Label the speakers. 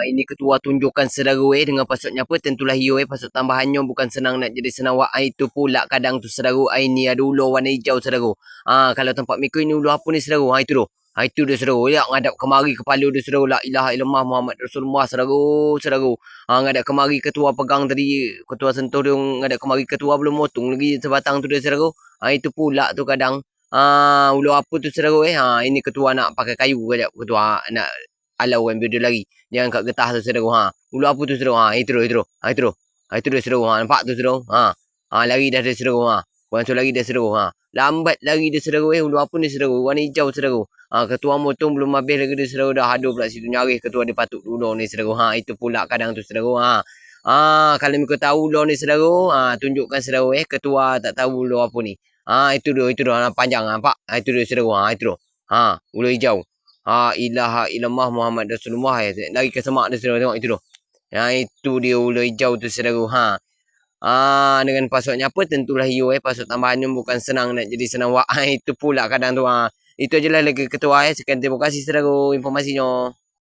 Speaker 1: ini ketua tunjukkan saudara dengan passwordnya apa, tentulah hio password tambahannya bukan senang nak jadi senawak. Itu pula kadang tu saudara, ini ada ular warna hijau saudara. Kalau tempat mikir ini ular apa ni saudara? Itu tu. Itu dia saudara. Ya, ngadap kemari kepala dia saudara. La ilaha illallah Muhammad Rasulullah saudara. Ngadap kemari ketua pegang tadi, ketua sentuh dia ngadap kemari ketua belum motong lagi sebatang tu dia saudara. Itu pula tu kadang ular apa tu saudara ini ketua nak pakai kayu kejap, ketua nak alau kan dia lari. Jangan kat getah tu saudara. Ular apa tu saudara? Itu tu. Itu dia saudara. Nampak tu saudara? Lari dah dia saudara. Bukan so lari dah saudara. Lambat lari dia saudara. Ular apa ni saudara? Warna hijau saudara. Ketua motong belum habis lagi dia saudara. Dah haduh pula situ nyaris ketua dia patut ular ni saudara. Itu pula kadang tu saudara. Kalau mereka tahu ular ni saudara, tunjukkan saudara ketua tak tahu ular apa ni. Itu dia panjang nampak. Itu dia saudara. Itu tu. Ular hijau. Ilaha illallah Muhammad Rasulullah. Lari ke semak dia saudara. Tengok itu tu. Itu dia ular hijau tu saudara. Dengan passwordnya apa, tentulah hio password tambahannya bukan senang nak jadi senawak. Itu pula kadang tu. Itu ajalah lagi ketua. Sekian terima kasih saudara informasinya.